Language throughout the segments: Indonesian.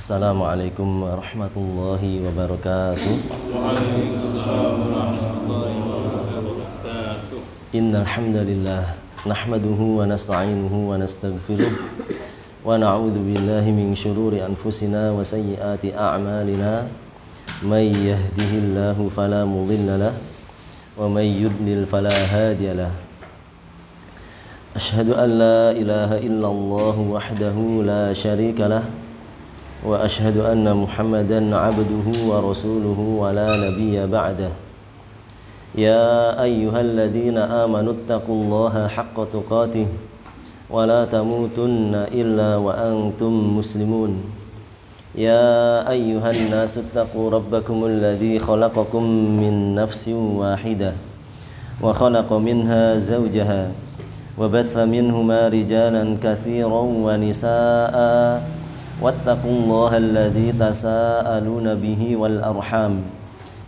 Assalamualaikum warahmatullahi wabarakatuh. Waalaikumsalam warahmatullahi wabarakatuh. Innal hamdalillah nahmaduhu wa nasta'inuhu wa nastaghfiruh wa na'udzu billahi min shururi anfusina wa sayyiati a'malina. May yahdihillahu fala mudilla lahu wa may yudlil fala hadiya lahu. Asyhadu an la ilaha illallah wahdahu la syarika lahu wa asyhadu anna Muhammadan abduhu wa rasuluhu wa la nabiyya ba'dah. Ya ayyuhalladzina amanu taqullaha haqqa tuqatih wa la tamutunna illa wa antum muslimun. Ya ayyuhan nasu taqu rabbakumul ladzi khalaqakum min nafsin wahidah wa khalaqa minha zawjaha wa batha minhuma rijalan katsiran wa nisaa'a wattaqullaha alladzi tasaaluna bihi wal arham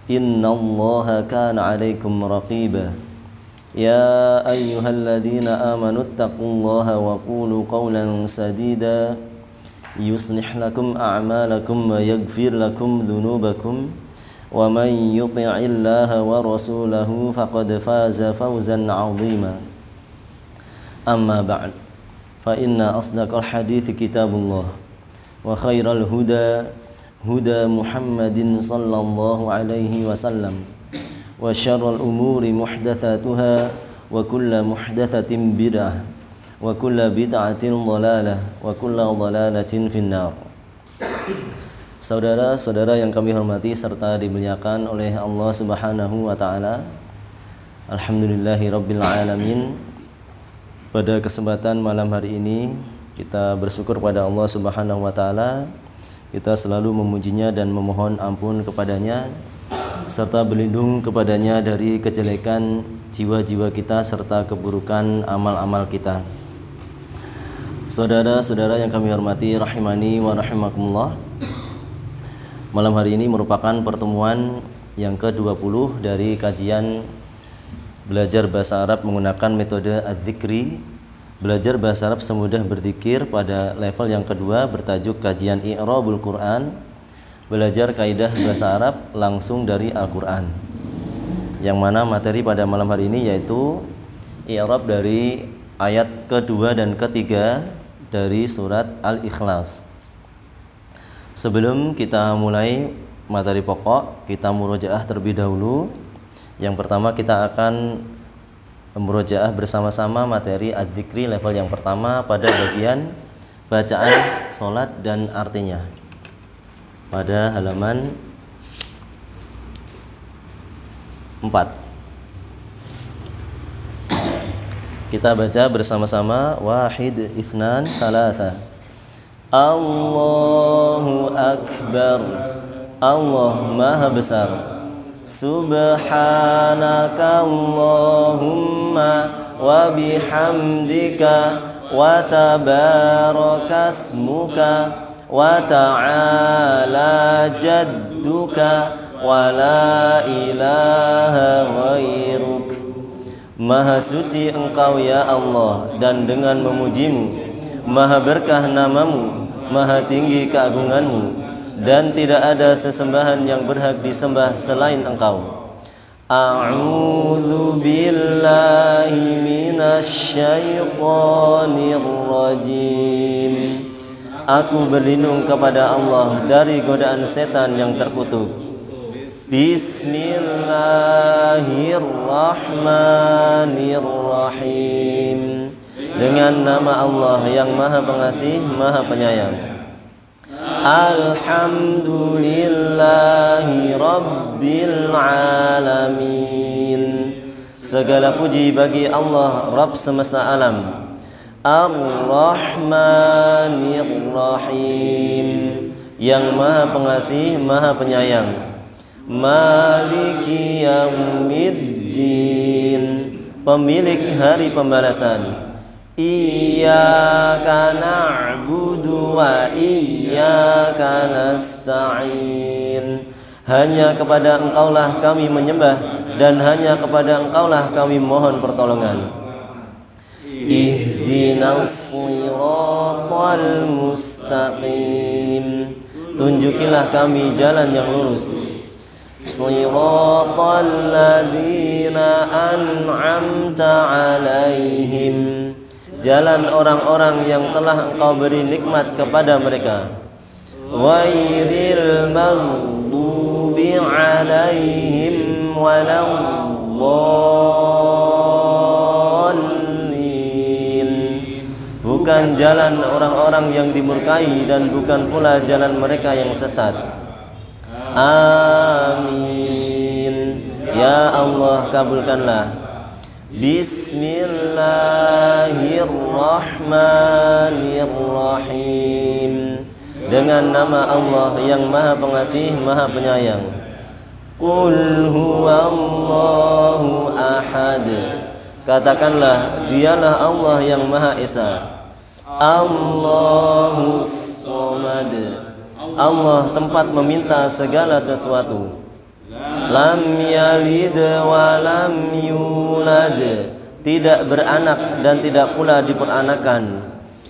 innallaha kana 'alaikum raqiba. Ya ayyuhalladzina amanu taqullaha wa qulu qawlan sadida yuslih lakum a'malakum wa yaghfir lakum dhunubakum wa man yuti'illaha wa rasulahu faqad faza fawzan 'azima. Amma ba'd, fa inna asdaqal hadithi kitabullah wa khairal huda huda Muhammadin sallallahu alaihi wasallam wa syarrul umuri muhdatsatuha wa kullu muhdatsatin bid'ah wa kullu bid'atin dhalalah wa kullu dhalalatin finnar. Saudara-saudara yang kami hormati serta dimuliakan oleh Allah Subhanahu wa taala. Alhamdulillahirabbil alamin. Pada kesempatan malam hari ini kita bersyukur pada Allah Subhanahu wa taala. Kita selalu memujinya dan memohon ampun kepadanya serta berlindung kepadanya dari kejelekan jiwa-jiwa kita serta keburukan amal-amal kita. Saudara-saudara yang kami hormati rahimani wa rahimakumullah. Malam hari ini merupakan pertemuan yang ke-20 dari kajian belajar bahasa Arab menggunakan metode az-zikri, belajar bahasa Arab semudah berzikir pada level yang kedua bertajuk kajian i'rabul Quran, belajar kaidah bahasa Arab langsung dari Al-Quran. Yang mana materi pada malam hari ini yaitu i'rab dari ayat kedua dan ketiga dari surat Al-Ikhlas. Sebelum kita mulai materi pokok, kita murojaah terlebih dahulu. Yang pertama kita akan murojaah bersama-sama materi az-zikri level yang pertama pada bagian bacaan salat dan artinya. Pada halaman 4. Kita baca bersama-sama wahid, itsnan, tsalatsa. Allahu akbar. Allah Maha besar. Subhanaka Allahumma wa bihamdika wa tabarakasmuka wa ta'ala jadduka wa la ilaha ghairuk. Maha suci Engkau ya Allah, dan dengan memujimu, maha berkah namamu, maha tinggi keagunganmu, dan tidak ada sesembahan yang berhak disembah selain Engkau. A'udzu billahi minasyaitonir rajim. Aku berlindung kepada Allah dari godaan setan yang terkutuk. Bismillahirrahmanirrahim. Dengan nama Allah yang Maha Pengasih, Maha Penyayang. Alhamdulillahi Rabbil Alamin. Segala puji bagi Allah, Rabb semesta alam. Ar-Rahmanir-Rahim, yang Maha Pengasih, Maha Penyayang. Maliki Yaumiddin, pemilik hari pembalasan. Iyyaka na'budu wa iyyaka nasta'in. Hanya kepada Engkaulah kami menyembah dan hanya kepada Engkaulah kami mohon pertolongan. Ihdinas siratal mustaqim. tunjukilah kami jalan yang lurus. Shiratal ladzina an'amta alaihim, jalan orang-orang yang telah Engkau beri nikmat kepada mereka. Ghairil maghdubi alaihim waladdallin, bukan jalan orang-orang yang dimurkai dan bukan pula jalan mereka yang sesat. Amin. Ya Allah, kabulkanlah. Bismillahirrahmanirrahim, dengan nama Allah yang Maha Pengasih, Maha Penyayang. Qul huwallahu ahad, katakanlah dialah Allah yang Maha Esa. Allahus samad, Allah tempat meminta segala sesuatu. Lam yalid wa lam yulad, tidak beranak dan tidak pula diperanakan.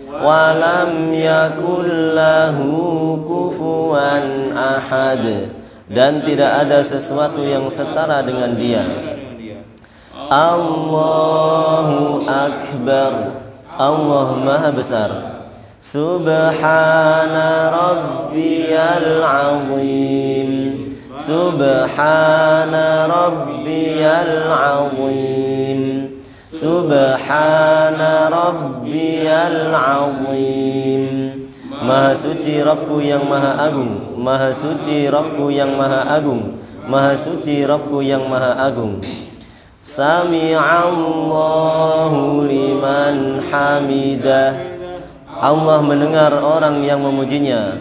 Wa lam yakul lahu kufuwan ahad, dan tidak ada sesuatu yang setara dengan Dia. Allahu akbar, Allah Maha Besar. Subhana rabbiyal azim, subhana rabbiyal azim, subhana rabbiyal azim. Maha suci Rabbku yang Maha Agung, Maha suci Rabbku yang Maha Agung, Maha suci Rabbku yang Maha Agung. Sami'allahu liman hamidah, Allah mendengar orang yang memujinya.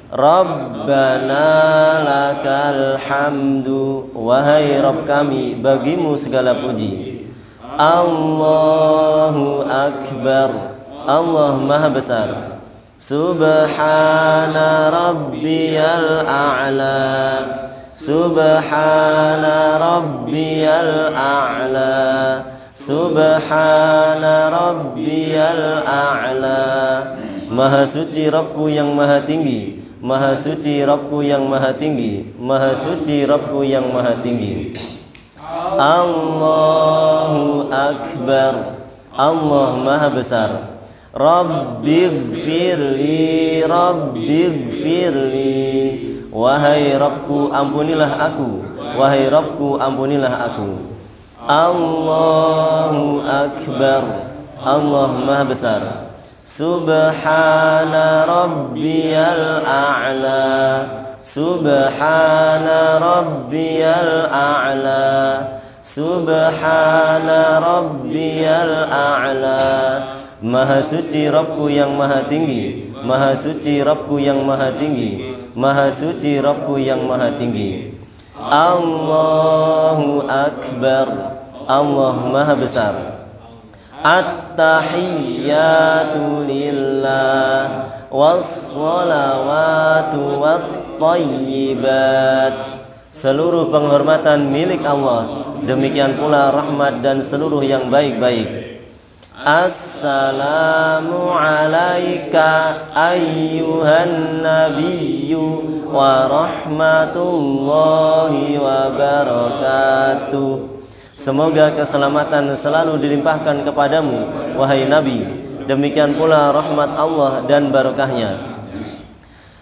Rabbana lakal hamdu, wahai Rabb kami, bagimu segala puji. Allahu akbar, Allah Maha Besar. Subhana rabbiyal a'la, subhana rabbiyal a'la, subhana rabbiyal a'la. Maha suci Rabbku yang Maha tinggi, Maha suci Rabbku yang Maha tinggi, Maha suci Rabbku yang Maha tinggi. Allahu akbar, Allah Maha Besar. Rabbighfirli, Rabbighfirli, wahai Rabbku ampunilah aku, wahai Rabbku ampunilah aku. Allahu akbar, Allah Maha Besar. Subhana rabbiyal a'la, subhana rabbiyal a'la, subhana rabbiyal a'la. Maha suci Rabbku yang Maha tinggi, Maha suci Rabbku yang Maha tinggi, Maha suci Rabbku yang Maha tinggi. Allahu akbar, Allah Maha Besar. At-tahiyyatu lillah, was-salawatu wat-thayyibat, seluruh penghormatan milik Allah, demikian pula rahmat dan seluruh yang baik-baik. Assalamu alaika ayyuhan nabiyyu wa rahmatullahi wa barakatuh. Semoga keselamatan selalu dilimpahkan kepadamu, wahai Nabi, demikian pula rahmat Allah dan barakahnya.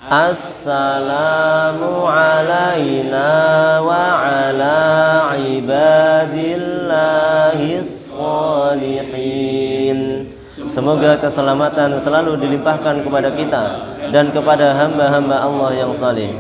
Assalamu alaina wa ala ibadillahis salihin. Semoga keselamatan selalu dilimpahkan kepada kita dan kepada hamba-hamba Allah yang saleh.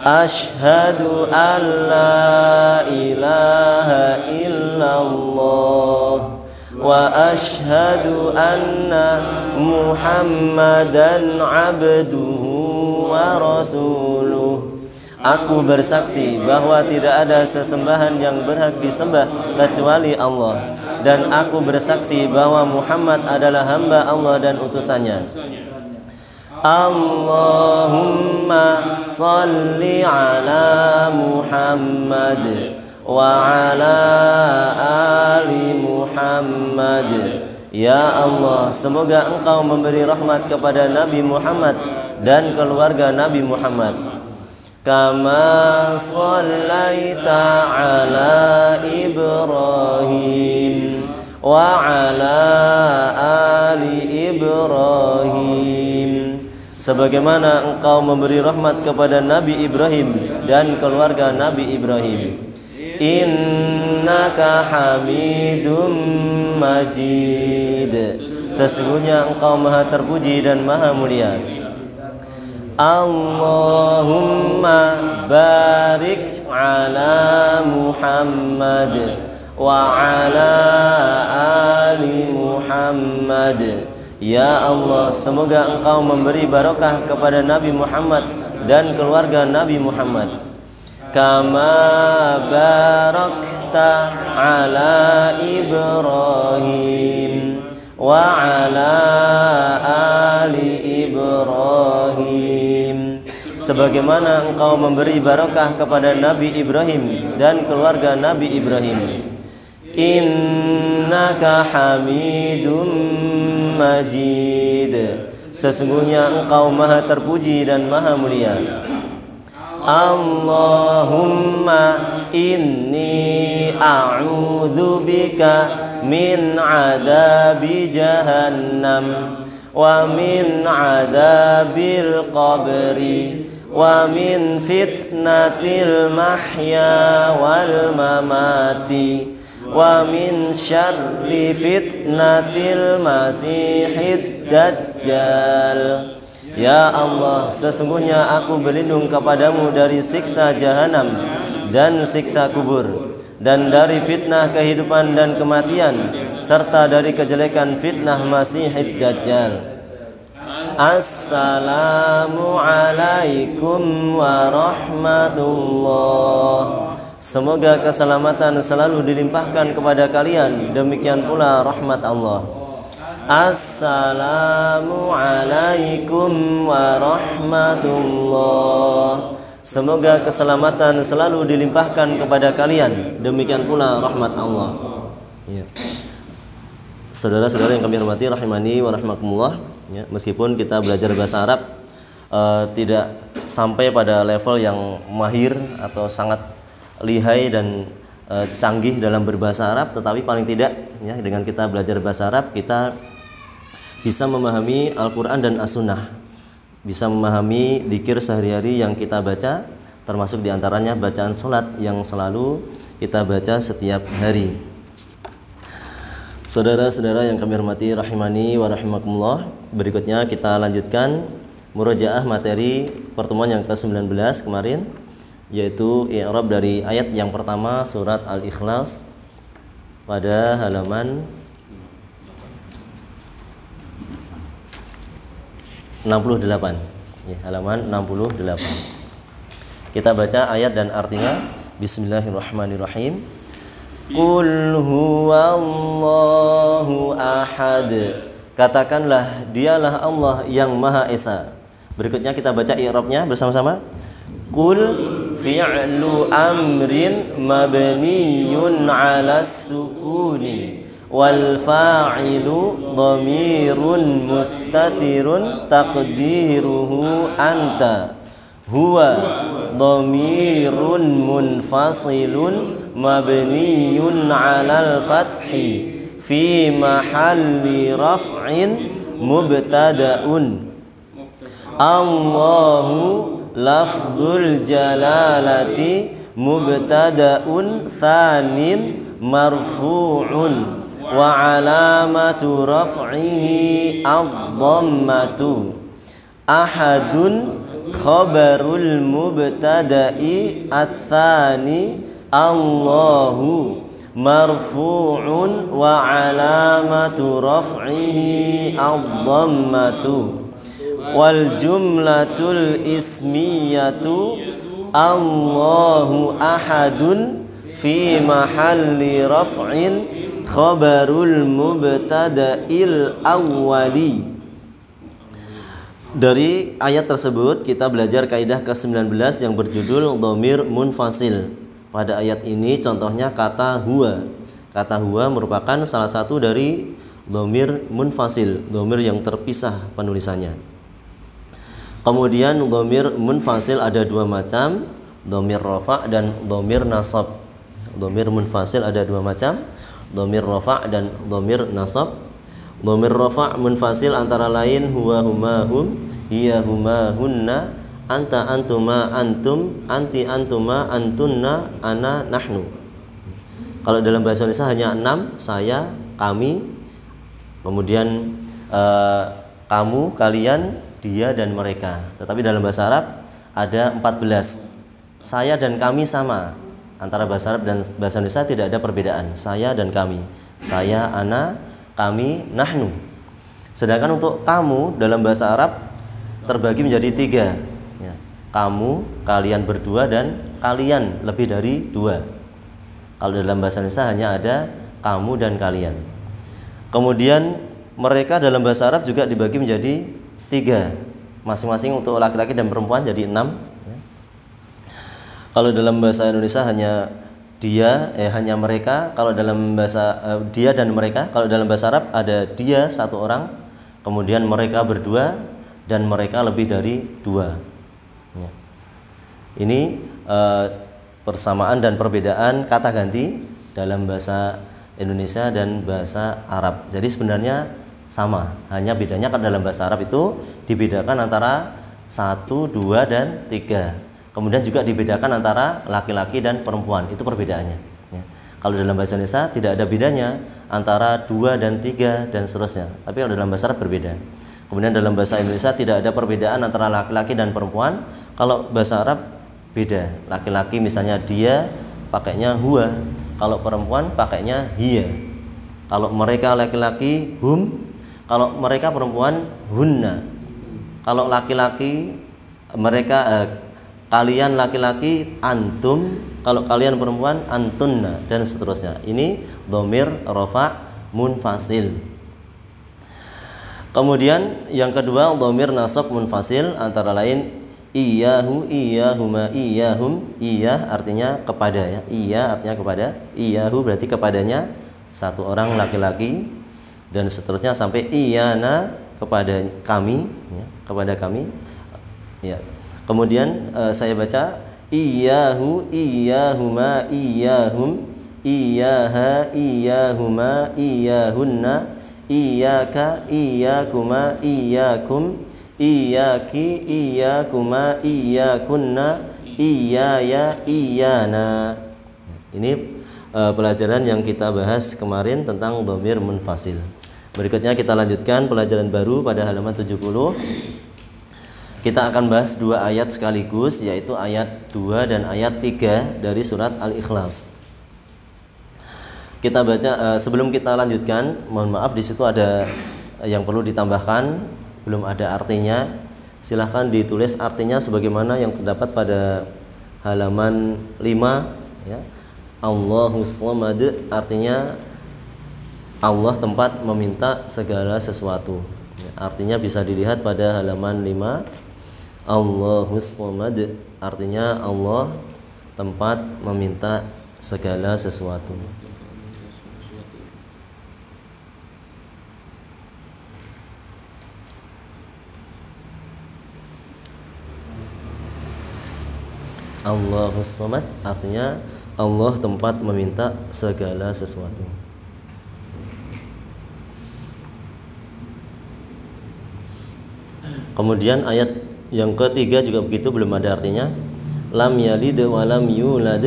Asyhadu an la ilaha illallah wa asyhadu anna Muhammadan abduhu wa rasuluh. Aku bersaksi bahwa tidak ada sesembahan yang berhak disembah kecuali Allah, dan aku bersaksi bahwa Muhammad adalah hamba Allah dan utusannya. Allahumma salli ala Muhammad wa ala ali Muhammad. Ya Allah, semoga Engkau memberi rahmat kepada Nabi Muhammad dan keluarga Nabi Muhammad. Kama shallaita ala Ibrahim wa ala ali Ibrahim, sebagaimana engkau memberi rahmat kepada Nabi Ibrahim dan keluarga Nabi Ibrahim. Innaka Hamidum Majid, sesungguhnya engkau maha terpuji dan maha mulia. Allahumma barik ala Muhammad wa ala ali Muhammad. Ya Allah, semoga engkau memberi barakah kepada Nabi Muhammad dan keluarga Nabi Muhammad. Kama barakta ala Ibrahim wa ala ali Ibrahim, sebagaimana engkau memberi barakah kepada Nabi Ibrahim dan keluarga Nabi Ibrahim. Innaka Hamidum Majid, sesungguhnya engkau maha terpuji dan maha mulia. Allahumma inni a'udzu bika min adabi jahannam wa min adabil qabri wa min fitnatil mahya wal mamati wa min syarri fitnatil masihid dajjal. Ya Allah, sesungguhnya aku berlindung kepadamu dari siksa jahanam dan siksa kubur, dan dari fitnah kehidupan dan kematian, serta dari kejelekan fitnah Masihid Dajjal. Assalamu alaikum warahmatullah. Semoga keselamatan selalu dilimpahkan kepada kalian, demikian pula rahmat Allah. Assalamu alaikum warahmatullah. Semoga keselamatan selalu dilimpahkan kepada kalian, demikian pula rahmat Allah. Ya. Saudara-saudara yang kami hormati rahimani wa rahmakumullah, ya, meskipun kita belajar bahasa Arab tidak sampai pada level yang mahir atau sangat lihai dan canggih dalam berbahasa Arab, tetapi paling tidak ya, dengan kita belajar bahasa Arab kita bisa memahami Al-Quran dan As-Sunnah, bisa memahami dzikir sehari-hari yang kita baca, termasuk diantaranya bacaan sholat yang selalu kita baca setiap hari. Saudara-saudara yang kami hormati rahimani wa rahimakumullah, berikutnya kita lanjutkan murojaah materi pertemuan yang ke-19 kemarin, yaitu i'rab dari ayat yang pertama surat Al-Ikhlas pada halaman 68, ya, halaman 68. Kita baca ayat dan artinya. Bismillahirrahmanirrahim. Qul huwallahu ahad. Katakanlah, dialah Allah yang Maha Esa. Berikutnya kita baca i'rabnya bersama-sama. Qul fi'lu amrin mabniyun 'alas sukuni wal fa'ilu dhamirun mustatirun taqdiruhu anta huwa dhamirun munfasilun mabniyun 'alal fathi fi mahalli raf'in mubtada'un. Allahu lafdzul jalalati mubtada'un tsanin marfu'un wa alamatu raf'ihi ad-dhammatu. Ahadun khabarul mubtada'i ats-tsani Allahu marfu'un wa alamatu raf'ihi ad-dhammatu. Wal jumlatul ismiyatu Allahu ahadun fi mahalli raf'in khabarul mubtada'il awwali. Dari ayat tersebut kita belajar kaidah ke-19 yang berjudul dhamir munfasil. Pada ayat ini contohnya kata huwa. Kata huwa merupakan salah satu dari dhamir munfasil, dhamir yang terpisah penulisannya. Kemudian dhamir munfasil ada dua macam, dhamir rafa' dan dhamir nasab. Dhamir munfasil ada dua macam, dhamir rafa' dan dhamir nasab. Dhamir rafa' munfasil antara lain huwa huma hum, hiya huma hunna, anta antuma antum, anti antuma antunna, ana nahnu. Kalau dalam bahasa Indonesia hanya 6, saya, kami, kemudian kamu, kalian, dia dan mereka. Tetapi dalam bahasa Arab ada 14. Saya dan kami sama. Antara bahasa Arab dan bahasa Indonesia tidak ada perbedaan. Saya dan kami. Saya, ana, kami, nahnu. Sedangkan untuk kamu dalam bahasa Arab terbagi menjadi 3. Ya. Kamu, kalian berdua, dan kalian lebih dari 2. Kalau dalam bahasa Indonesia hanya ada kamu dan kalian. Kemudian mereka dalam bahasa Arab juga dibagi menjadi 3, masing-masing untuk laki-laki dan perempuan jadi 6. Kalau dalam bahasa Indonesia hanya dia, hanya mereka. Kalau dalam bahasa dia dan mereka. Kalau dalam bahasa Arab ada dia 1 orang, kemudian mereka berdua, dan mereka lebih dari 2. Ya. Ini persamaan dan perbedaan kata ganti dalam bahasa Indonesia dan bahasa Arab. Jadi sebenarnya sama, hanya bedanya kalau dalam bahasa Arab itu dibedakan antara 1, 2, dan 3. Kemudian juga dibedakan antara laki-laki dan perempuan, itu perbedaannya. Ya. Kalau dalam bahasa Indonesia tidak ada bedanya antara 2 dan 3 dan seterusnya. Tapi kalau dalam bahasa Arab berbeda. Kemudian dalam bahasa Indonesia tidak ada perbedaan antara laki-laki dan perempuan. Kalau bahasa Arab beda. Laki-laki misalnya dia pakainya huwa, kalau perempuan pakainya hiya. Kalau mereka laki-laki hum, kalau mereka perempuan hunna. Kalau laki-laki mereka kalian laki-laki antum, kalau kalian perempuan antunna, dan seterusnya. Ini dhamir rafa' munfasil. Kemudian yang kedua dhamir nasab munfasil antara lain iyyahu, iyyahuma, iyyahum. Iyyah artinya kepada, ya. Iya artinya kepada, iyyahu berarti kepadanya 1 orang laki-laki, dan seterusnya sampai iyana kepada kami, ya, kepada kami. Ya. Kemudian saya baca iyyahu, iyyahuma, iyyahum, iyyaha, iyyahuma, iyyahunna, iyyaka, iyyakuma, iyyakum, iyyaki, iyyakuma, iyyakunna, iyyaya, iyyana. Ini pelajaran yang kita bahas kemarin tentang dhamir munfasil. Berikutnya kita lanjutkan pelajaran baru pada halaman 70. Kita akan bahas 2 ayat sekaligus, yaitu ayat 2 dan ayat 3 dari surat Al-Ikhlas. Kita baca, sebelum kita lanjutkan, mohon maaf di situ ada yang perlu ditambahkan, belum ada artinya. Silahkan ditulis artinya sebagaimana yang terdapat pada halaman 5, ya. Allahus Samad artinya Allah tempat meminta segala sesuatu. Artinya bisa dilihat pada halaman 5. Allahus Samad artinya Allah tempat meminta segala sesuatu. Allahus Samad artinya Allah tempat meminta segala sesuatu. Kemudian ayat yang ketiga juga begitu, belum ada artinya. Lam yalid wa lam yulad,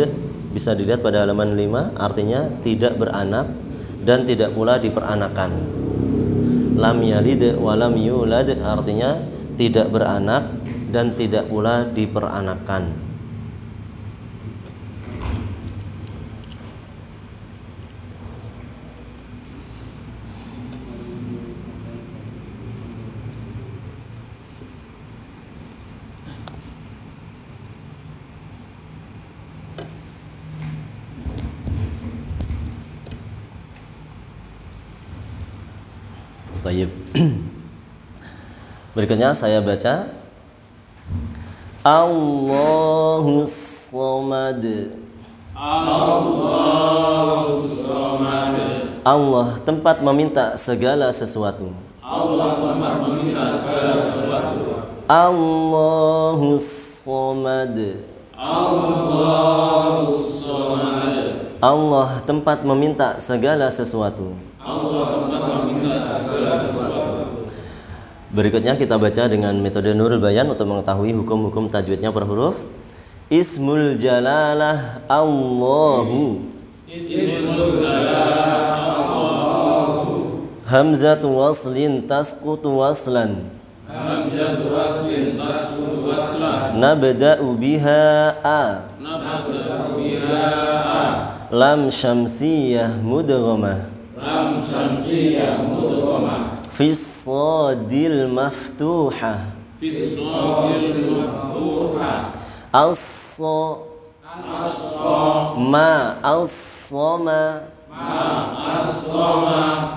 bisa dilihat pada halaman 5, artinya tidak beranak dan tidak pula diperanakan. Lam yalid wa lam yulad artinya tidak beranak dan tidak pula diperanakan. Baik. Berikutnya saya baca Allahus Samad. Allahus Samad. Allah tempat meminta segala sesuatu. Allah tempat meminta segala sesuatu. Allahus Samad. Allahus Samad. Allah tempat meminta segala sesuatu. Allah tempat meminta segala sesuatu. Berikutnya kita baca dengan metode Nurul Bayan untuk mengetahui hukum-hukum tajwidnya per huruf. Ismul jalalah Allahu. Ismul jalalah Allahu. Hamzatu waslin tasqutu waslan. Hamzatu waslin tasqutu waslan. Nabda'u biha a. Nabda'u biha a. Lam syamsiyah mudghamah. Lam syamsiyah mudghamah. Fis sadil maftuhah. Fis sadil maftuhah. As-sa ma as-sama.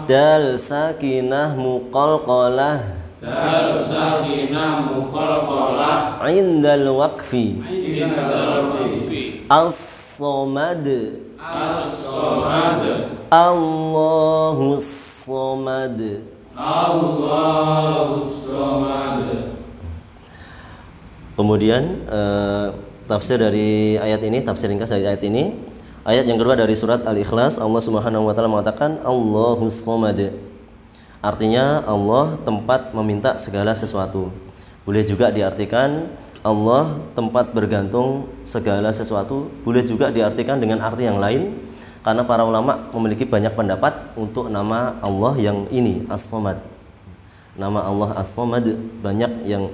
Dal sakinah muqalqalah. Dal sakinah muqalqalah. Indal waqfi. Indal waqfi. As-samad. As-samad. Allahus samad. Allahus samad. Kemudian tafsir dari ayat ini, tafsir ringkas dari ayat ini. Ayat yang kedua dari surat Al-Ikhlas, Allah Subhanahu wa taala mengatakan Allahus Samad. Artinya Allah tempat meminta segala sesuatu. Boleh juga diartikan Allah tempat bergantung segala sesuatu. Boleh juga diartikan dengan arti yang lain, karena para ulama memiliki banyak pendapat untuk nama Allah yang ini, As-Samad. Nama Allah As-Samad banyak yang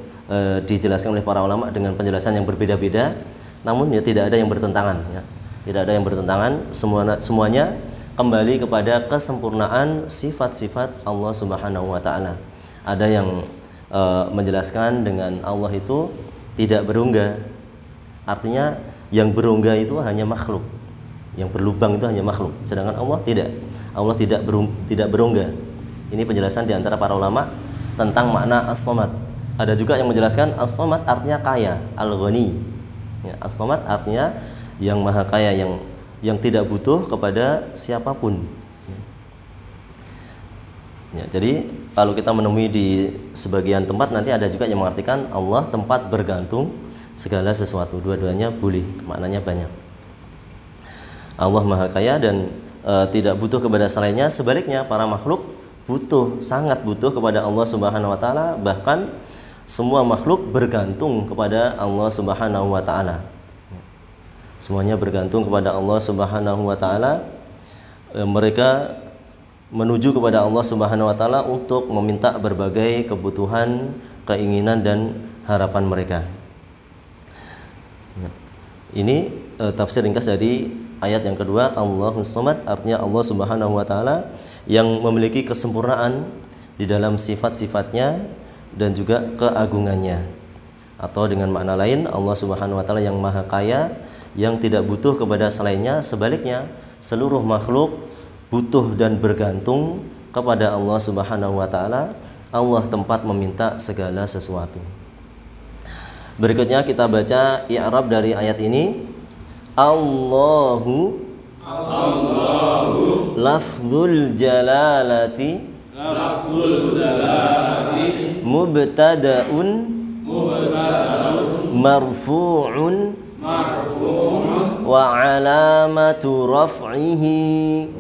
dijelaskan oleh para ulama dengan penjelasan yang berbeda-beda, namun ya tidak ada yang bertentangan ya. Tidak ada yang bertentangan, semuanya kembali kepada kesempurnaan sifat-sifat Allah Subhanahu wa taala. Ada yang menjelaskan dengan Allah itu tidak berungga. Artinya yang berungga itu hanya makhluk. Yang berlubang itu hanya makhluk, sedangkan Allah tidak. Allah tidak berungga. Ini penjelasan di antara para ulama tentang makna As-Samad. Ada juga yang menjelaskan As-Samad artinya kaya, Al-Ghani. Ya, As-Samad artinya yang maha kaya, yang tidak butuh kepada siapapun. Ya, jadi kalau kita menemui di sebagian tempat, nanti ada juga yang mengartikan Allah tempat bergantung segala sesuatu. Dua-duanya boleh, maknanya banyak. Allah maha kaya dan tidak butuh kepada selainnya. Sebaliknya para makhluk butuh, sangat butuh kepada Allah Subhanahu wa taala, bahkan semua makhluk bergantung kepada Allah Subhanahu wa taala. Semuanya bergantung kepada Allah Subhanahu wa taala. Mereka menuju kepada Allah Subhanahu wa taala untuk meminta berbagai kebutuhan, keinginan dan harapan mereka. Ini tafsir ringkas dari ayat yang kedua, Allahus Samad, artinya Allah Subhanahu wa taala yang memiliki kesempurnaan di dalam sifat-sifatnya dan juga keagungannya. Atau dengan makna lain, Allah Subhanahu wa taala yang maha kaya, yang tidak butuh kepada selainnya. Sebaliknya, seluruh makhluk butuh dan bergantung kepada Allah Subhanahu wa taala. Allah tempat meminta segala sesuatu. Berikutnya kita baca i'rab dari ayat ini. Allahu lafzul jalalati mubtada'un marfu'un wa alamatu raf'ihi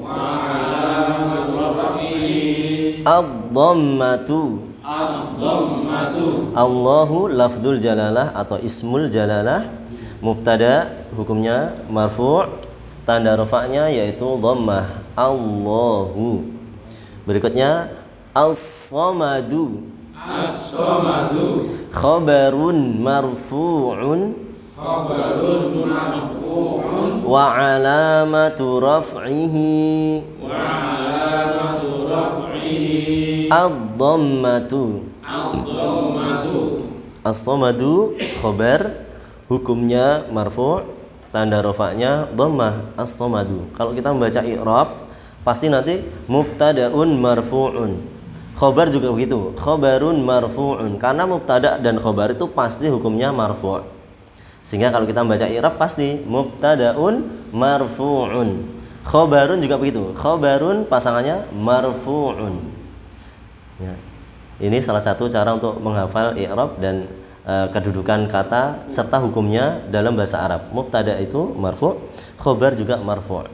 ad-dhammatu. Allahu lafzul jalalah atau ismul jalalah, mubtada hukumnya marfu', tanda rafa'nya yaitu dhammah, Allahu. Berikutnya as-samadu khabarun marfu'un wa alamatu raf'ihi ad-dhammatu. As-samadu khabar, hukumnya marfu', tanda rafa'nya dhammah, as-samadu. Kalau kita membaca i'rab pasti nanti mubtada'un marfu'un. Khabar juga begitu, khabarun marfu'un. Karena mubtada dan khabar itu pasti hukumnya marfu'. Sehingga kalau kita membaca i'rab pasti mubtada'un marfu'un. Khabarun juga begitu, khabarun pasangannya marfu'un. Ya. Ini salah satu cara untuk menghafal i'rab dan kedudukan kata serta hukumnya dalam bahasa Arab. Mubtada itu marfu, khobar juga marfu.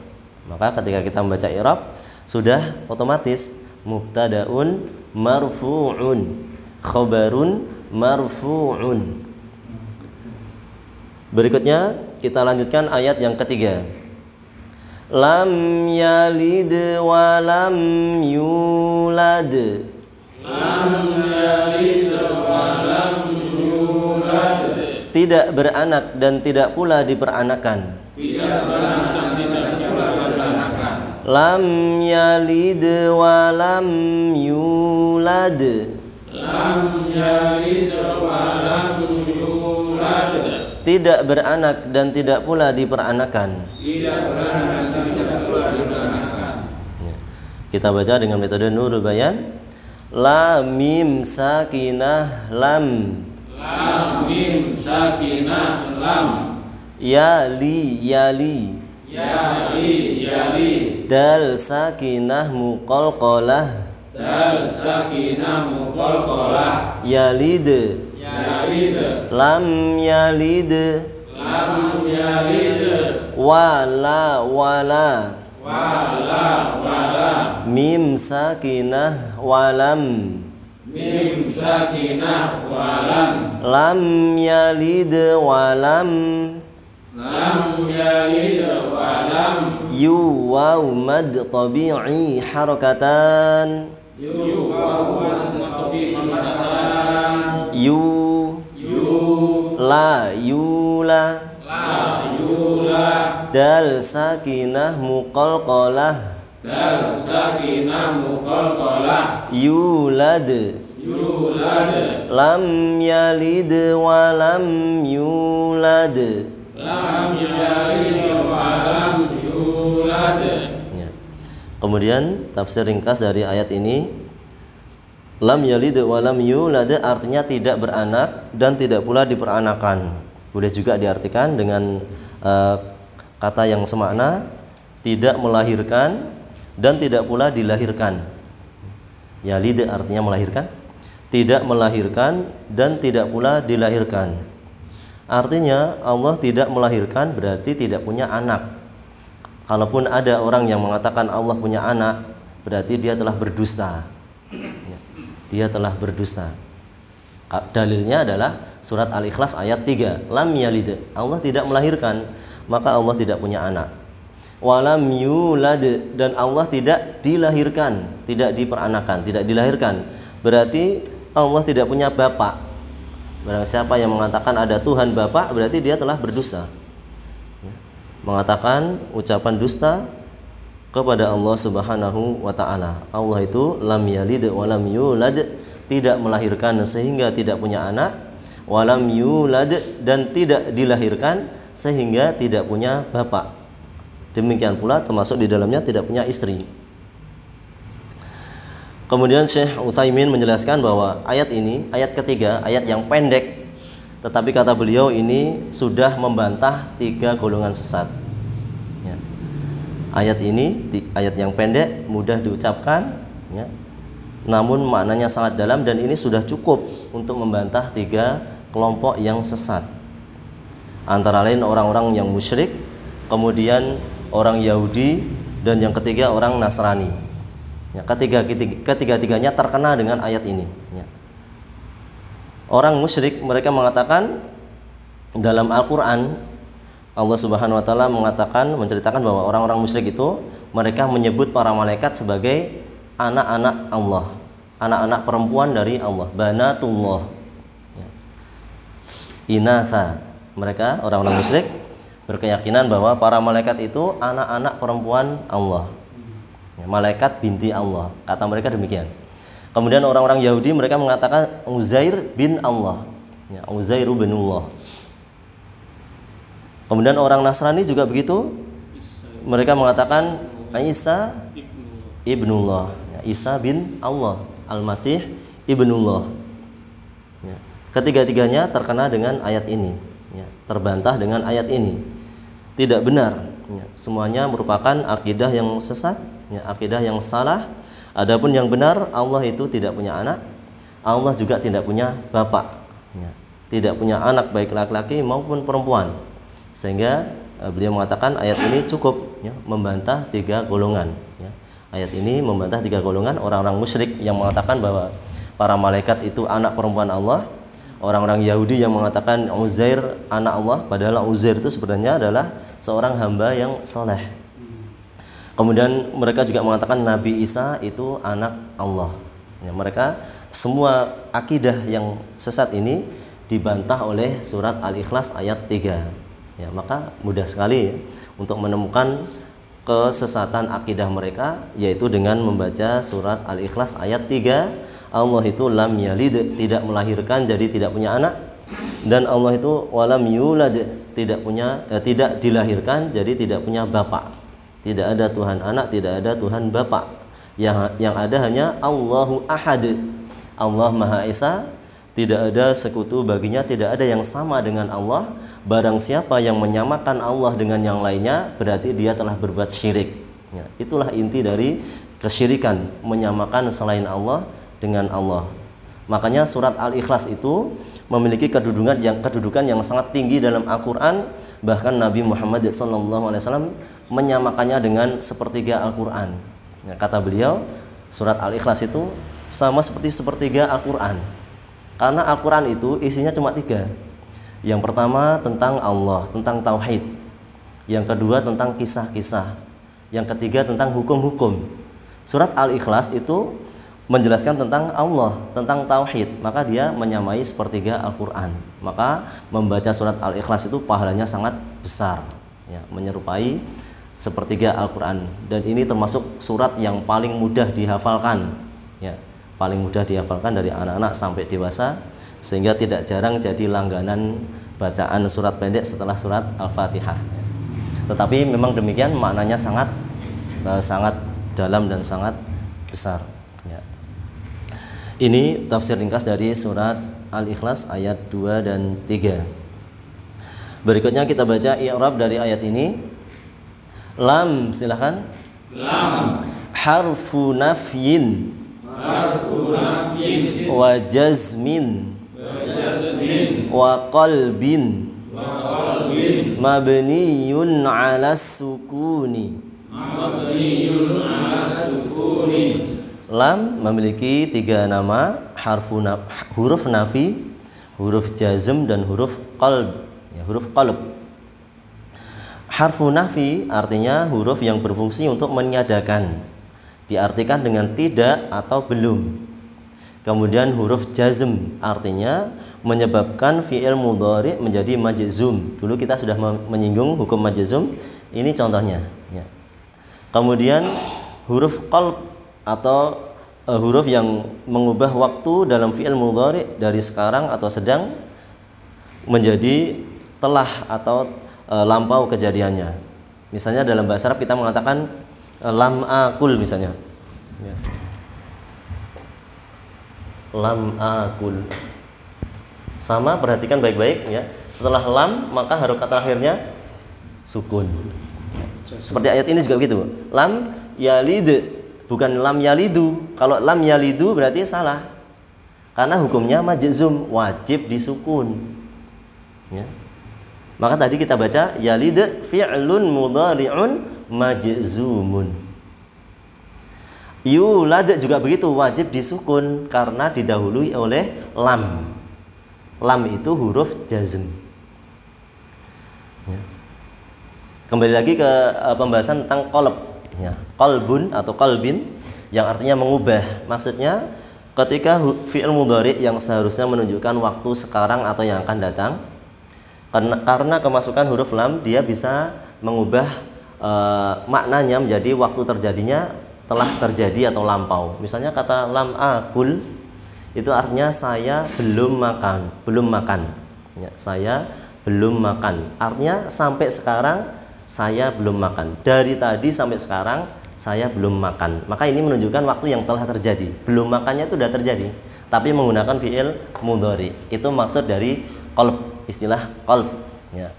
Maka ketika kita membaca i'rab sudah otomatis mubtadaun marfu'un, khobarun marfu'un. Berikutnya kita lanjutkan ayat yang ketiga. Lam yalid wa lam yulad. Lam yalid wa lam yulad. Tidak beranak dan tidak pula diperanakan. Tidak beranak dan tidak pula diperanakan. Lam yalid wa lam yulad. Lam yalid wa lam yulad. Tidak beranak dan tidak pula diperanakan. Tidak beranak dan tidak pula diperanakan. Kita baca dengan metode Nurul Bayan. La mim sakinah lam. Lam mim sakinah lam. Yali yali. Yali yali. Dal sakinah muqalqalah. Dal sakinah muqalqalah. Yalid. Yalid. Lam yalid. Lam yalid. Wala wala. Wala wala. Mim sakinah walam. Mim sakinah walam. Lam yalid walam. Lam yalid walam. Yu waw mad tabi'i harakatan. Yu wawan tabi'atan. Yu Yu la yula. la yula. Dal sakinah muqalqalah. Dal sakinah muqalqalah. Yulad. Yulad. Lam yalid walam yulad. Lam yalid walam yulad. Ya. Kemudian tafsir ringkas dari ayat ini, lam yalid wa lam yulad artinya tidak beranak dan tidak pula diperanakan. Boleh juga diartikan dengan kata yang semakna, tidak melahirkan dan tidak pula dilahirkan. Yalid artinya melahirkan, tidak melahirkan dan tidak pula dilahirkan. Artinya Allah tidak melahirkan berarti tidak punya anak. Kalaupun ada orang yang mengatakan Allah punya anak, berarti dia telah berdosa. Dia telah berdosa. Dalilnya adalah surat Al-Ikhlas ayat 3. Lam yalid, Allah tidak melahirkan, maka Allah tidak punya anak. Walam yulad, dan Allah tidak dilahirkan, tidak diperanakan, tidak dilahirkan. Berarti Allah tidak punya bapak. Barang siapa yang mengatakan ada Tuhan Bapa, berarti dia telah berdosa. Mengatakan ucapan dusta kepada Allah Subhanahu wa taala. Allah itu lam yalid wa lam yulad, tidak melahirkan sehingga tidak punya anak, wa lam yulad, dan tidak dilahirkan sehingga tidak punya bapak. Demikian pula termasuk di dalamnya tidak punya istri. Kemudian Syekh Utsaimin menjelaskan bahwa ayat ini, ayat ketiga, ayat yang pendek, tetapi kata beliau ini sudah membantah 3 golongan sesat. Ya. Ayat ini, ayat yang pendek, mudah diucapkan, ya, namun maknanya sangat dalam, dan ini sudah cukup untuk membantah 3 kelompok yang sesat. Antara lain orang-orang yang musyrik, kemudian orang Yahudi, dan yang ketiga orang Nasrani. Ya, ketiga-tiganya terkena dengan ayat ini. Ya. Orang musyrik mereka mengatakan dalam Al-Quran, Allah Subhanahu Wa Taala mengatakan, menceritakan bahwa orang-orang musyrik itu mereka menyebut para malaikat sebagai anak-anak Allah, anak-anak perempuan dari Allah, banatullah. Ya. Inatha, mereka orang-orang musyrik berkeyakinan bahwa para malaikat itu anak-anak perempuan Allah. Malaikat binti Allah, kata mereka demikian. Kemudian orang-orang Yahudi mereka mengatakan Uzair bin Allah, ya, Uzairu bin Allah. Kemudian orang Nasrani juga begitu, mereka mengatakan Isa ibnullah, ya, Isa bin Allah, Al-Masih ibnullah. Ya. Ketiga-tiganya terkena dengan ayat ini, ya, terbantah dengan ayat ini. Tidak benar, ya, semuanya merupakan akidah yang sesat, ya, akidah yang salah. Adapun yang benar, Allah itu tidak punya anak, Allah juga tidak punya bapak. Ya. tidak punya anak baik laki-laki maupun perempuan. Sehingga beliau mengatakan ayat ini cukup ya, membantah 3 golongan ya. Ayat ini membantah 3 golongan orang-orang musyrik yang mengatakan bahwa para malaikat itu anak perempuan Allah, orang-orang Yahudi yang mengatakan Uzair anak Allah, padahal Uzair itu sebenarnya adalah seorang hamba yang soleh. Kemudian mereka juga mengatakan Nabi Isa itu anak Allah ya. Mereka semua akidah yang sesat ini dibantah oleh surat Al-Ikhlas ayat 3 ya. Maka mudah sekali ya, untuk menemukan kesesatan akidah mereka, yaitu dengan membaca surat Al-Ikhlas ayat 3. Allah itu lam yalid, tidak melahirkan jadi tidak punya anak, dan Allah itu walam yulad, tidak dilahirkan jadi tidak punya bapak. Tidak ada Tuhan anak, tidak ada Tuhan bapak. Yang ada hanya Allahu Ahad, Allah Maha Esa, tidak ada sekutu baginya, tidak ada yang sama dengan Allah. Barang siapa yang menyamakan Allah dengan yang lainnya, berarti dia telah berbuat syirik ya. Itulah inti dari kesyirikan, menyamakan selain Allah dengan Allah. Makanya surat Al-Ikhlas itu memiliki kedudukan yang sangat tinggi dalam Al-Quran. Bahkan Nabi Muhammad SAW menyamakannya dengan sepertiga Al-Quran ya. Kata beliau, surat Al-Ikhlas itu sama seperti sepertiga Al-Quran. Karena Al-Quran itu isinya cuma 3. Yang pertama tentang Allah, tentang tauhid. Yang kedua tentang kisah-kisah. Yang ketiga tentang hukum-hukum. Surat Al-Ikhlas itu menjelaskan tentang Allah, tentang tauhid. Maka dia menyamai sepertiga Al-Quran. Maka membaca surat Al-Ikhlas itu pahalanya sangat besar ya, menyerupai sepertiga Al-Quran. Dan ini termasuk surat yang paling mudah dihafalkan ya. Paling mudah dihafalkan dari anak-anak sampai dewasa, sehingga tidak jarang jadi langganan bacaan surat pendek setelah surat Al-Fatihah. Tetapi memang demikian, maknanya sangat dalam dan sangat besar ya. Ini tafsir ringkas dari surat Al-Ikhlas ayat 2 dan 3. Berikutnya kita baca i'rab dari ayat ini. Lam, silakan. Lam Harfu nafyin wa jazmin wa qalbin mabniyun 'ala sukuni. Lam memiliki 3 nama, huruf nafi, huruf jazm, dan huruf qalb ya, huruf qalb. Harfu nafi artinya huruf yang berfungsi untuk meniadakan, diartikan dengan tidak atau belum. Kemudian huruf jazm artinya menyebabkan fi'il mudhari menjadi majzum. Dulu kita sudah menyinggung hukum majzum, ini contohnya ya. Kemudian huruf qalb atau huruf yang mengubah waktu dalam fi'il mudhari dari sekarang atau sedang menjadi telah atau lampau kejadiannya. Misalnya dalam bahasa Arab kita mengatakan lam akul misalnya ya. Lam akul sama, perhatikan baik-baik ya. Setelah lam maka harokat terakhirnya sukun. Seperti ayat ini juga begitu. Lam yalid, bukan lam yalidu. Kalau lam yalidu berarti salah, karena hukumnya majzum, wajib disukun ya. Maka tadi kita baca yalid fi'lun mudhari'un majzumun. Yulad juga begitu, wajib disukun karena didahului oleh lam. Lam itu huruf jazm ya. Kembali lagi ke pembahasan tentang qalb ya. Qalbun atau qalbin yang artinya mengubah. Maksudnya ketika fi'il mudhari yang seharusnya menunjukkan waktu sekarang atau yang akan datang, karena kemasukan huruf lam, dia bisa mengubah maknanya menjadi waktu terjadinya telah terjadi atau lampau. Misalnya kata lam akul itu artinya saya belum makan ya, saya belum makan. Artinya sampai sekarang saya belum makan. Dari tadi sampai sekarang saya belum makan. Maka ini menunjukkan waktu yang telah terjadi. Belum makannya itu sudah terjadi, tapi menggunakan fi'il mudhari. Itu maksud dari qalb, istilah qalb ya.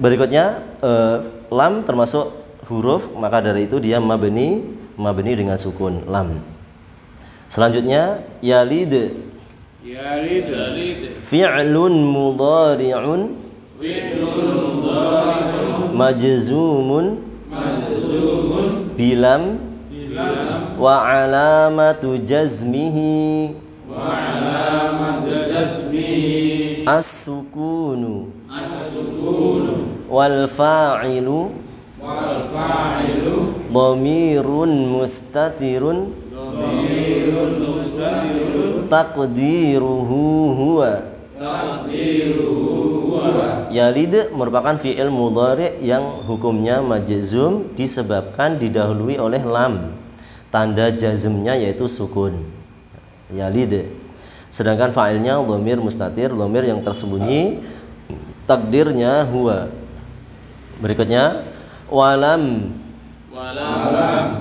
Berikutnya lam termasuk huruf, maka dari itu dia mabni dengan sukun lam. Selanjutnya yalid. Yalid. Fi'lun mudhari'un majzumun bilam wa alamatu jazmihi as-sukunu wal fa'ilu dhamirun mustatirun taqdiruhu huwa. Yalid merupakan fi'il mudhari' yang hukumnya majzum disebabkan didahului oleh lam. Tanda jazmnya yaitu sukun. Yalid. Sedangkan fa'ilnya dhamir mustatir, dhamir yang tersembunyi, takdirnya huwa. Berikutnya walam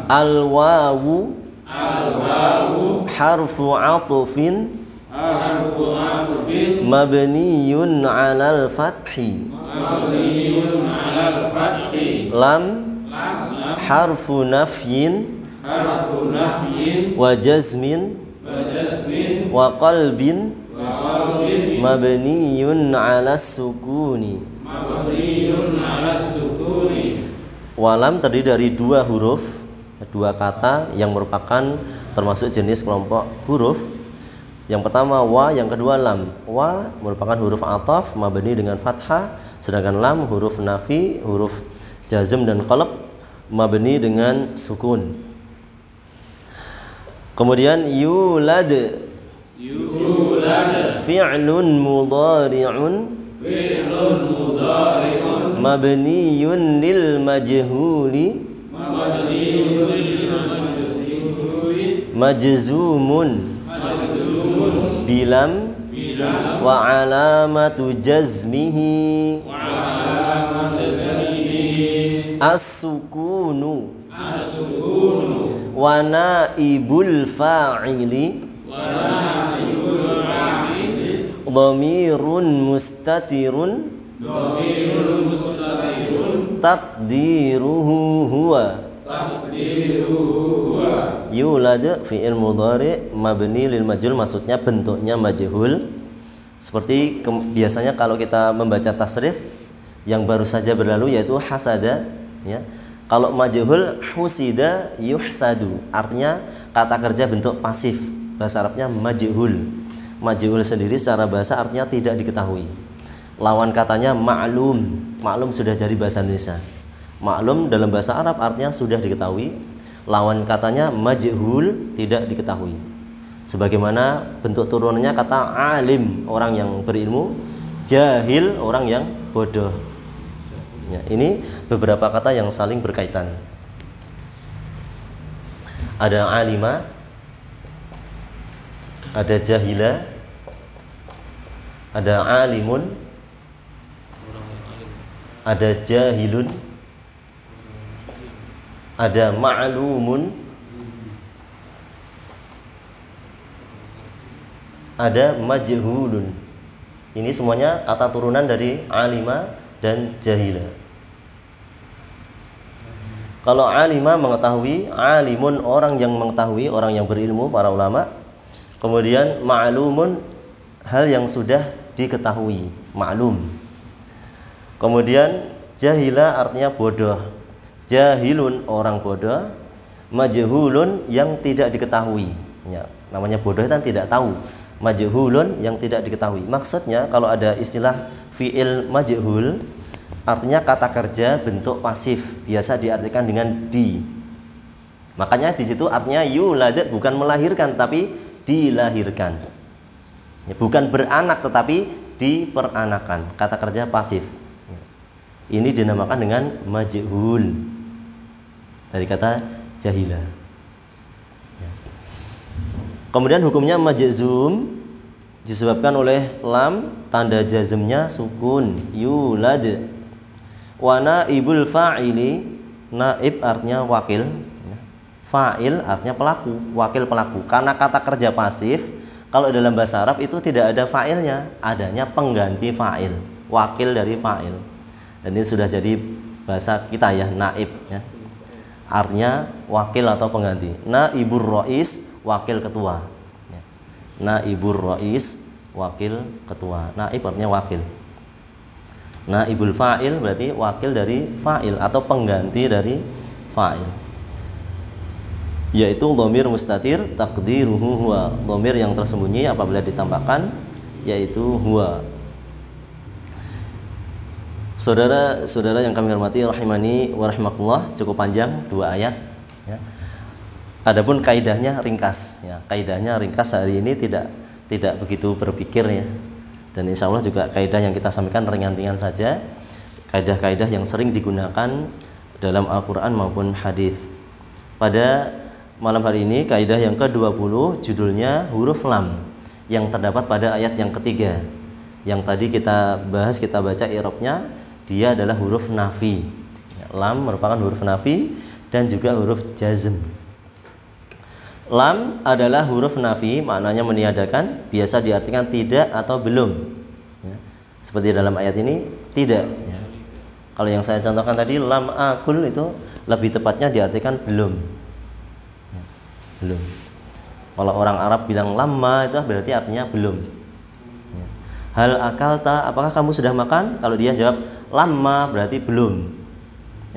al-wawu harfu atufin mabniyun 'alal fathi. Lam harfu nafyin wa jazmin wa qalbin mabniyun 'alas sukuni. Walam terdiri dari dua huruf, dua kata yang merupakan termasuk jenis kelompok huruf. Yang pertama wa, yang kedua lam. Wa merupakan huruf ataf mabni dengan fathah, sedangkan lam huruf nafi, huruf jazm dan qalb mabni dengan sukun. Kemudian yulad fi'lun mudhari'un mabniyun lil majhuli majzumun bilam wa alamatu jazmihi as-sukunu wa naibul fa'ili dhamirun mustatirun taqdiruhu huwa. Yulad fi'il mudhari' mabni lil majhul, maksudnya bentuknya majhul. Seperti biasanya kalau kita membaca tasrif yang baru saja berlalu yaitu hasada, ya. Kalau majhul husida yuhsadu, artinya kata kerja bentuk pasif. Bahasa Arabnya majhul. Majhul sendiri secara bahasa artinya tidak diketahui. Lawan katanya ma'lum. Ma'lum sudah jadi bahasa Indonesia. Ma'lum dalam bahasa Arab artinya sudah diketahui. Lawan katanya majhul, tidak diketahui. Sebagaimana bentuk turunannya kata alim, orang yang berilmu, jahil, orang yang bodoh. Ya, ini beberapa kata yang saling berkaitan. Ada alima, ada jahila, ada alimun, ada jahilun, ada ma'lumun, ada majhulun. Ini semuanya kata turunan dari alima dan jahila. Kalau alima mengetahui, alimun orang yang mengetahui, orang yang berilmu, para ulama. Kemudian ma'lumun hal yang sudah diketahui, ma'lum. Kemudian jahila artinya bodoh. Jahilun orang bodoh, majhulun yang tidak diketahui. Ya, namanya bodoh kan tidak tahu. Majhulun yang tidak diketahui. Maksudnya kalau ada istilah fi'il majhul, artinya kata kerja bentuk pasif, biasa diartikan dengan di. Makanya di situ artinya yulad bukan melahirkan tapi dilahirkan. Ya, bukan beranak tetapi diperanakan. Kata kerja pasif. Ya. Ini dinamakan dengan majhul. Dari kata jahila. Ya. Kemudian hukumnya majzum disebabkan oleh lam, tanda jazmnya sukun, yulad. Wa naibul fa'ili, naib artinya wakil, fa'il artinya pelaku, wakil pelaku. Karena kata kerja pasif, kalau dalam bahasa Arab itu tidak ada fa'ilnya, adanya pengganti fa'il, wakil dari fa'il. Dan ini sudah jadi bahasa kita ya, naib ya. Artinya wakil atau pengganti. Naibur rais, wakil ketua. naibur rais, wakil ketua. Naib artinya wakil. Naibul fa'il berarti wakil dari fa'il atau pengganti dari fa'il, yaitu dhamir mustatir taqdiruhu huwa, dhamir yang tersembunyi apabila ditambahkan yaitu huwa. Saudara-saudara yang kami hormati rahimani wa rahimakumullah, cukup panjang 2 ayat ya. Adapun kaidahnya ringkas ya. Kaidahnya ringkas hari ini tidak begitu berpikir ya. Dan insya Allah juga kaidah yang kita sampaikan ringan-ringan saja, kaidah-kaidah yang sering digunakan dalam Al-Quran maupun hadis. Pada malam hari ini kaidah yang ke-20 judulnya huruf lam yang terdapat pada ayat yang ketiga. Yang tadi kita bahas, kita baca i'rabnya, dia adalah huruf nafi. Lam merupakan huruf nafi dan juga huruf jazm. Lam adalah huruf nafi, maknanya meniadakan, biasa diartikan tidak atau belum ya. Seperti dalam ayat ini tidak ya. Kalau yang saya contohkan tadi lam akul itu lebih tepatnya diartikan belum ya. Belum. Kalau orang Arab bilang lama itu berarti artinya belum ya. Hal akalta, apakah kamu sudah makan? Kalau dia jawab lama berarti belum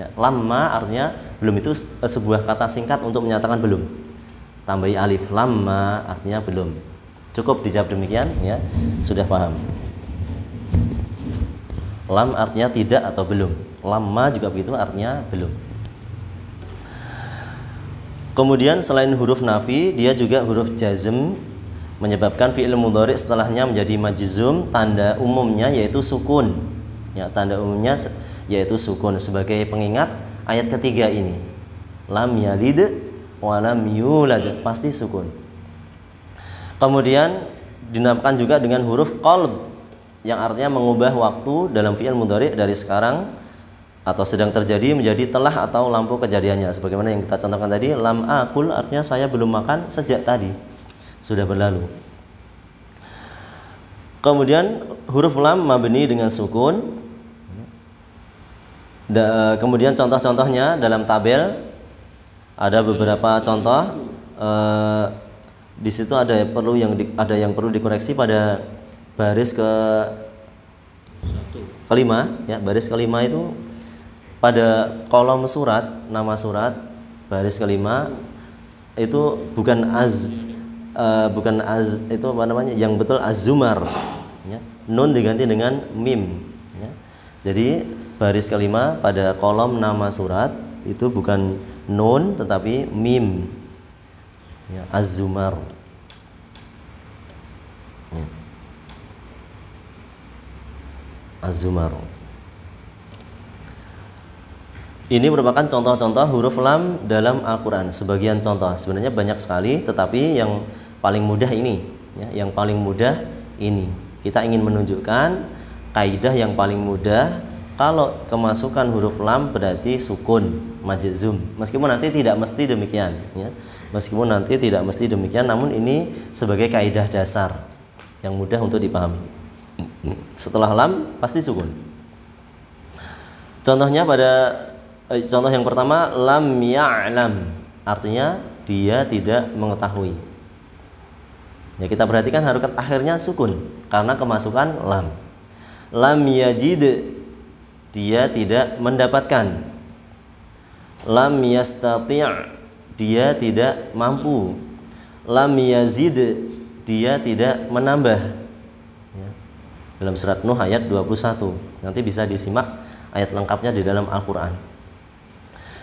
ya. Lama artinya belum, itu sebuah kata singkat untuk menyatakan belum. Tambahi alif, lama artinya belum. Cukup dijawab demikian ya, sudah paham. Lam artinya tidak atau belum. Lama juga begitu, artinya belum. Kemudian selain huruf nafi, dia juga huruf jazm, menyebabkan fi'il mudhari setelahnya menjadi majzum, tanda umumnya yaitu sukun. Ya, tanda umumnya yaitu sukun. Sebagai pengingat ayat ketiga ini, lam yalid walam yulad, pasti sukun. Kemudian dinamakan juga dengan huruf qalb yang artinya mengubah waktu dalam fi'il mudhari dari sekarang atau sedang terjadi menjadi telah atau lampu kejadiannya. Sebagaimana yang kita contohkan tadi, lam akul artinya saya belum makan sejak tadi, sudah berlalu. Kemudian huruf lam mabni dengan sukun. Kemudian contoh-contohnya dalam tabel ada beberapa contoh. Di situ ada yang perlu dikoreksi pada baris kelima ya. Baris kelima itu pada kolom surat, nama surat, baris kelima itu bukan az itu apa namanya, yang betul az-zumar ya. Nun diganti dengan mim ya. Jadi baris kelima pada kolom nama surat itu bukan nun tetapi mim ya, az-zumar ya. Az-zumar ini merupakan contoh-contoh huruf lam dalam Al-Quran. Sebagian contoh, sebenarnya banyak sekali, tetapi yang paling mudah ini ya, yang paling mudah ini. Kita ingin menunjukkan kaidah yang paling mudah. Kalau kemasukan huruf lam berarti sukun, majzum. Meskipun nanti tidak mesti demikian ya. Meskipun nanti tidak mesti demikian, namun ini sebagai kaidah dasar yang mudah untuk dipahami. Setelah lam pasti sukun. Contohnya contoh yang pertama, lam ya'lam, artinya dia tidak mengetahui. Ya, kita perhatikan harokat akhirnya sukun karena kemasukan lam. Lam yajid, dia tidak mendapatkan. Lam yastati', dia tidak mampu. Lam yazid, dia tidak menambah ya. Dalam surat Nuh ayat 21. Nanti bisa disimak ayat lengkapnya di dalam Al-Quran.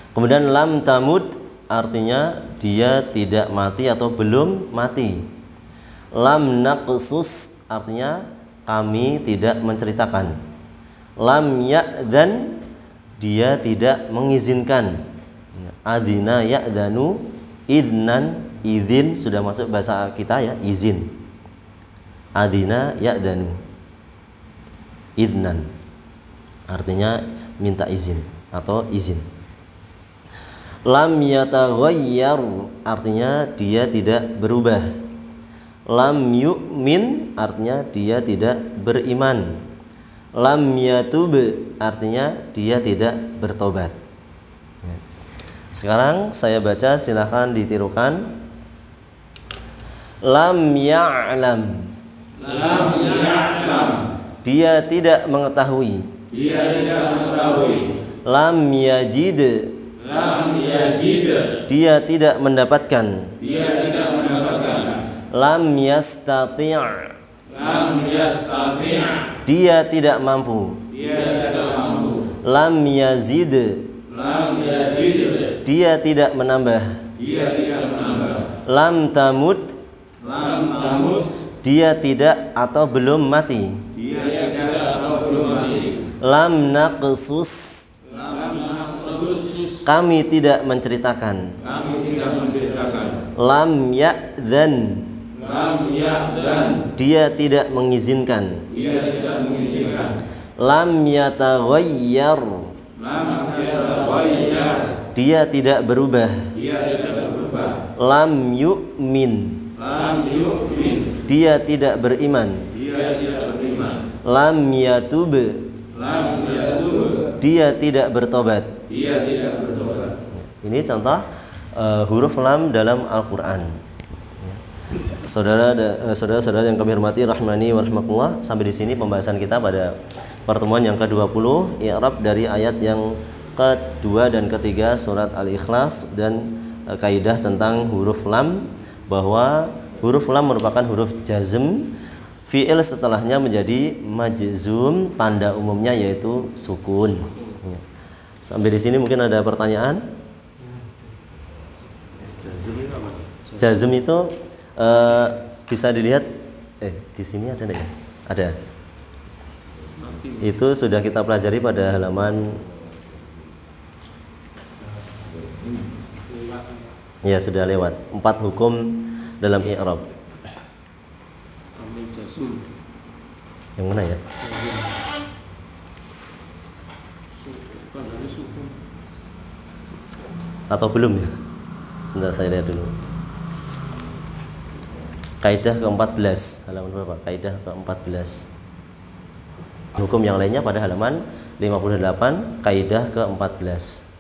Kemudian lam tamud, artinya dia tidak mati atau belum mati. Lam naqsus, artinya kami tidak menceritakan. Lam ya'dhan, dia tidak mengizinkan. Adina ya'dhanu, idnan, izin, sudah masuk bahasa kita ya, izin. Adina ya'dhanu, idnan, artinya minta izin atau izin. Lam yataghayyar, artinya dia tidak berubah. Lam yu'min, artinya dia tidak beriman. Lam yatub, artinya dia tidak bertobat. Sekarang saya baca, silahkan ditirukan. Lam ya'lam. Lam ya'lam. Dia tidak mengetahui. Dia tidak mengetahui. Lam yajid. Lam yajid. Dia tidak mendapatkan. Dia tidak mendapatkan. Lam yastati'. Lam yastati'. Dia tidak mampu. Dia tidak mampu. Lam yazid. Lam yazid. Dia tidak menambah. Dia tidak menambah. Lam tamut. Lam tamut. Dia tidak atau belum mati. Dia tidak atau belum mati. Lam naqsus. Lam naqsus. Kami tidak menceritakan. Kami tidak menceritakan. Lam ya'dzan. Lam ya'dzan. Dia tidak mengizinkan. Dia tidak mengizinkan. Lam yataghayyar. Lam yataghayyar. Dia tidak berubah. Dia tidak berubah. Lam yu'min. Lam yu'min. Dia tidak beriman. Dia tidak beriman. Lam yatub. Lam yatub. Dia tidak bertobat. Dia tidak bertobat. Ini contoh huruf lam dalam Al-Qur'an. Saudara-saudara yang kami hormati rahmani wa rahmakumullah, sampai di sini pembahasan kita pada pertemuan yang ke-20 i'rab dari ayat yang kedua dan ketiga surat Al-Ikhlas dan kaidah tentang huruf lam, bahwa huruf lam merupakan huruf jazm, fi'il setelahnya menjadi majzum, tanda umumnya yaitu sukun. Sampai di sini mungkin ada pertanyaan? Jazm itu bisa dilihat di sini ada enggak ya? Ada. Itu sudah kita pelajari pada halaman, ya sudah lewat 4 hukum dalam i'rab. Yang mana ya? Atau belum ya? Sebentar saya lihat dulu. Kaidah ke-14, halaman berapa? Kaidah ke-14. Hukum yang lainnya pada halaman 58, kaidah ke-14.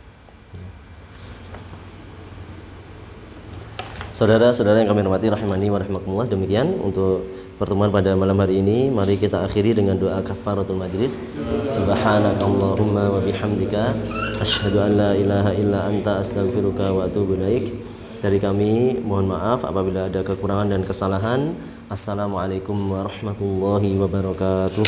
Saudara-saudara yang kami hormati rahimani wa rahimakumullah, demikian untuk pertemuan pada malam hari ini. Mari kita akhiri dengan doa kafaratul majlis. Subhanakallahumma wa bihamdika asyhadu an la ilaha illa anta astaghfiruka wa atubu ilaik. Dari kami mohon maaf apabila ada kekurangan dan kesalahan. Assalamualaikum warahmatullahi wabarakatuh.